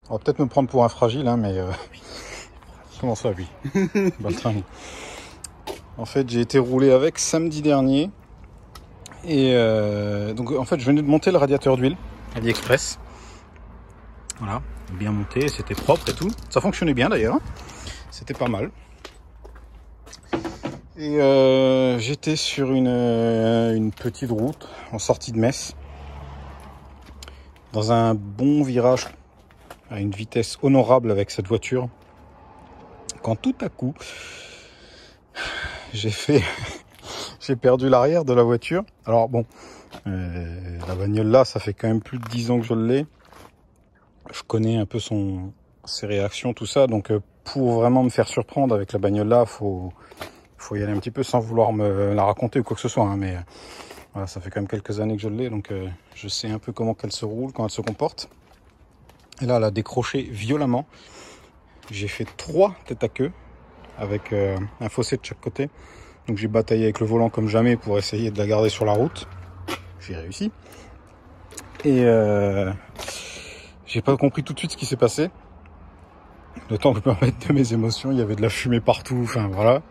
On va peut-être me prendre pour un fragile, hein, mais... Comment ça, oui. Baltringue. En fait, j'ai été roulé avec samedi dernier. Et donc, en fait, je venais de monter le radiateur d'huile, AliExpress. Voilà, bien monté, c'était propre et tout. Ça fonctionnait bien d'ailleurs. Hein. C'était pas mal. Et j'étais sur une petite route en sortie de Metz. Dans un bon virage à une vitesse honorable avec cette voiture. Quand tout à coup, j'ai perdu l'arrière de la voiture. Alors bon, la bagnole là, ça fait quand même plus de 10 ans que je l'ai. Je connais un peu ses réactions, tout ça. Donc pour vraiment me faire surprendre avec la bagnole là, faut y aller un petit peu sans vouloir me la raconter ou quoi que ce soit. Hein, mais voilà, ça fait quand même quelques années que je l'ai. Donc je sais un peu comment qu'elle se roule, comment elle se comporte. Et là, elle a décroché violemment. J'ai fait 3 têtes à queue avec un fossé de chaque côté. Donc j'ai bataillé avec le volant comme jamais pour essayer de la garder sur la route. J'ai réussi. Et j'ai pas compris tout de suite ce qui s'est passé. Le temps de me remettre de mes émotions, il y avait de la fumée partout. Enfin voilà.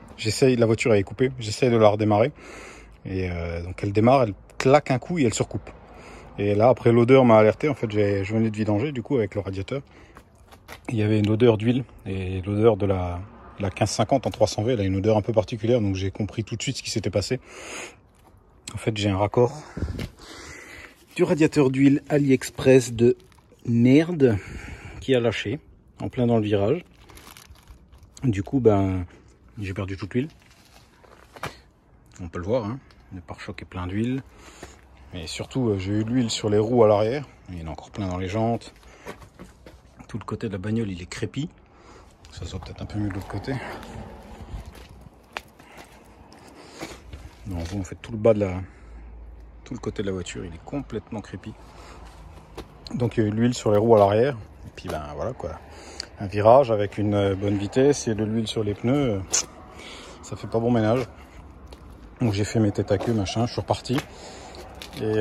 La voiture est coupée. J'essaye de la redémarrer. Et donc elle démarre, elle claque un coup et elle se recoupe. Et là après l'odeur m'a alerté. En fait je venais de vidanger du coup avec le radiateur. Il y avait une odeur d'huile et l'odeur de la 1550 en 300V, elle a une odeur un peu particulière, donc j'ai compris tout de suite ce qui s'était passé. En fait, j'ai un raccord du radiateur d'huile AliExpress de merde qui a lâché en plein dans le virage. Du coup, j'ai perdu toute l'huile. On peut le voir, hein. Le pare-choc est plein d'huile. Mais surtout, j'ai eu de l'huile sur les roues à l'arrière. Il y en a encore plein dans les jantes. Tout le côté de la bagnole, il est crépi. Ça soit peut-être un peu mieux de l'autre côté. Non, en fait, tout le côté de la voiture, il est complètement crépi. Donc il y a eu de l'huile sur les roues à l'arrière. Et puis voilà quoi. Un virage avec une bonne vitesse et de l'huile sur les pneus, ça fait pas bon ménage. Donc j'ai fait mes têtes à queue, machin, je suis reparti. Et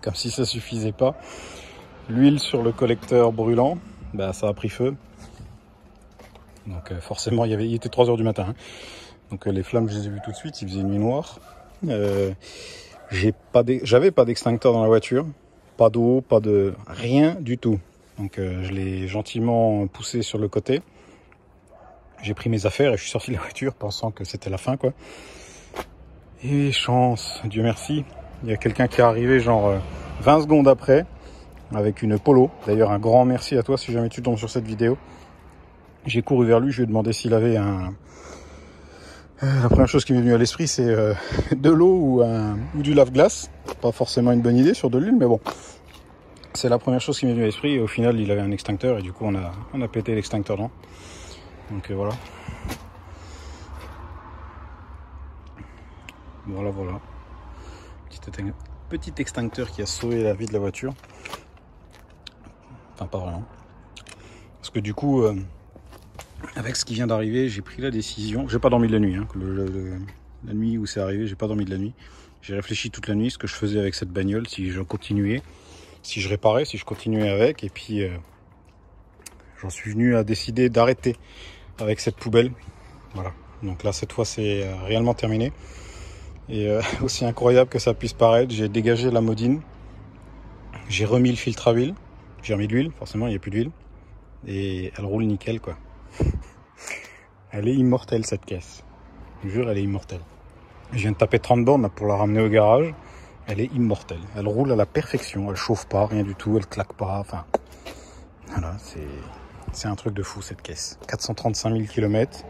comme si ça suffisait pas, l'huile sur le collecteur brûlant, ça a pris feu. Donc forcément, il était 3 h du matin. Hein. Donc les flammes, je les ai vues tout de suite, il faisait une nuit noire. J'avais pas d'extincteur dans la voiture, pas d'eau, pas de rien du tout. Donc je l'ai gentiment poussé sur le côté. J'ai pris mes affaires et je suis sorti de la voiture pensant que c'était la fin quoi. Et chance, Dieu merci, il y a quelqu'un qui est arrivé genre 20 secondes après avec une Polo. D'ailleurs un grand merci à toi si jamais tu tombes sur cette vidéo. J'ai couru vers lui, je lui ai demandé s'il avait la première chose qui m'est venue à l'esprit, c'est de l'eau ou du lave-glace. Pas forcément une bonne idée sur de l'huile, mais bon. C'est la première chose qui m'est venue à l'esprit. Et au final, il avait un extincteur et du coup, on a pété l'extincteur dedans. Donc voilà. Voilà. Petit extincteur qui a sauvé la vie de la voiture. Enfin, pas vraiment. Parce que du coup... avec ce qui vient d'arriver, j'ai pris la décision. J'ai pas dormi de la nuit. Hein. La nuit où c'est arrivé, j'ai pas dormi de la nuit. J'ai réfléchi toute la nuit ce que je faisais avec cette bagnole, si je continuais, si je réparais, si je continuais avec. Et puis, j'en suis venu à décider d'arrêter avec cette poubelle. Voilà. Donc là, cette fois, c'est réellement terminé. Et aussi incroyable que ça puisse paraître, j'ai dégagé la modine. J'ai remis le filtre à huile. J'ai remis de l'huile, forcément, il n'y a plus d'huile. Et elle roule nickel, quoi. Elle est immortelle cette caisse. Je vous jure, elle est immortelle. Je viens de taper 30 bornes pour la ramener au garage. Elle est immortelle. Elle roule à la perfection. Elle chauffe pas, rien du tout. Elle claque pas. Enfin, voilà, c'est un truc de fou cette caisse. 435 000 km.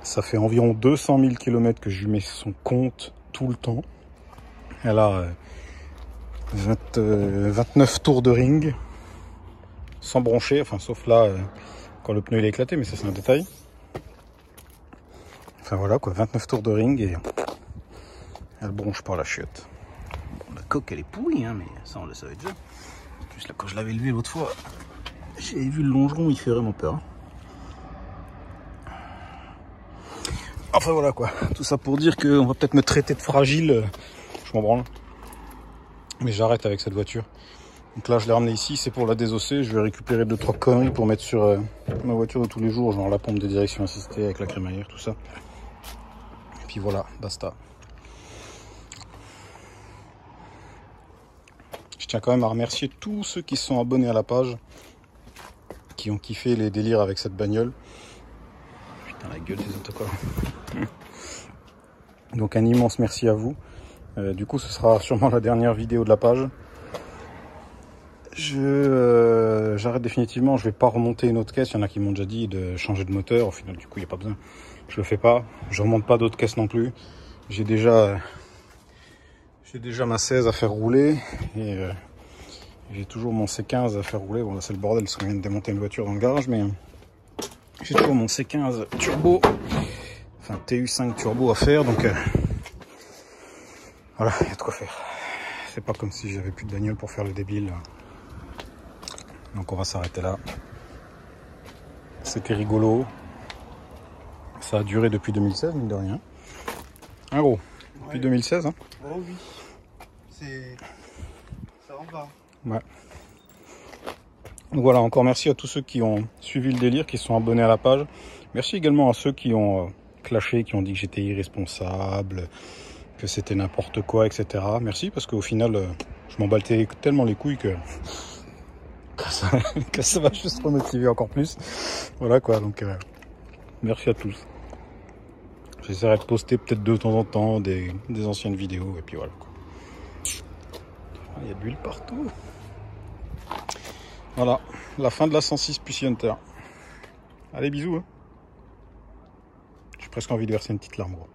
Ça fait environ 200 000 km que je lui mets son compte tout le temps. Elle a 29 tours de ring. Sans broncher. Enfin, sauf là, quand le pneu il est éclaté. Mais ça, c'est un détail. Enfin voilà quoi, 29 tours de ring et elle bronche par la chiotte. Bon, la coque elle est pourrie, hein, mais ça on le savait déjà. En plus là quand je l'avais levé l'autre fois, j'ai vu le longeron, il fait vraiment peur. Enfin voilà quoi, tout ça pour dire qu'on va peut-être me traiter de fragile, je m'en branle. Mais j'arrête avec cette voiture. Donc là je l'ai ramené ici, c'est pour la désosser. Je vais récupérer 2-3 conneries pour mettre sur ma voiture de tous les jours, genre la pompe de direction assistée avec la crémaillère, tout ça. Et puis voilà, basta. Je tiens quand même à remercier tous ceux qui se sont abonnés à la page, qui ont kiffé les délires avec cette bagnole. Putain, la gueule des autocollants. Donc un immense merci à vous. Du coup ce sera sûrement la dernière vidéo de la page. J'arrête définitivement, je vais pas remonter une autre caisse. Il y en a qui m'ont déjà dit de changer de moteur. Au final, du coup, il n'y a pas besoin. Je le fais pas. Je remonte pas d'autres caisses non plus. J'ai déjà ma 16 à faire rouler et j'ai toujours mon C15 à faire rouler. Bon là c'est le bordel parce qu'on vient de démonter une voiture dans le garage, mais j'ai toujours mon C15 turbo, enfin TU5 turbo à faire. Donc voilà, il y a de quoi faire. C'est pas comme si j'avais plus de bagnole pour faire le débile. Donc on va s'arrêter là. C'était rigolo. Ça a duré depuis 2016, mine de rien. Ah gros, depuis 2016. Hein. Oh oui, ça en va. Ouais. Donc voilà, encore merci à tous ceux qui ont suivi le délire, qui se sont abonnés à la page. Merci également à ceux qui ont clashé, qui ont dit que j'étais irresponsable, que c'était n'importe quoi, etc. Merci, parce qu'au final, je m'emballais tellement les couilles que ça va juste remotiver encore plus. Voilà quoi, donc merci à tous. J'essaierai de poster peut-être de temps en temps des anciennes vidéos, et puis voilà quoi. Il y a de l'huile partout. Voilà, la fin de la 106 Pussy Hunter. Allez, bisous. Hein. J'ai presque envie de verser une petite larme, gros.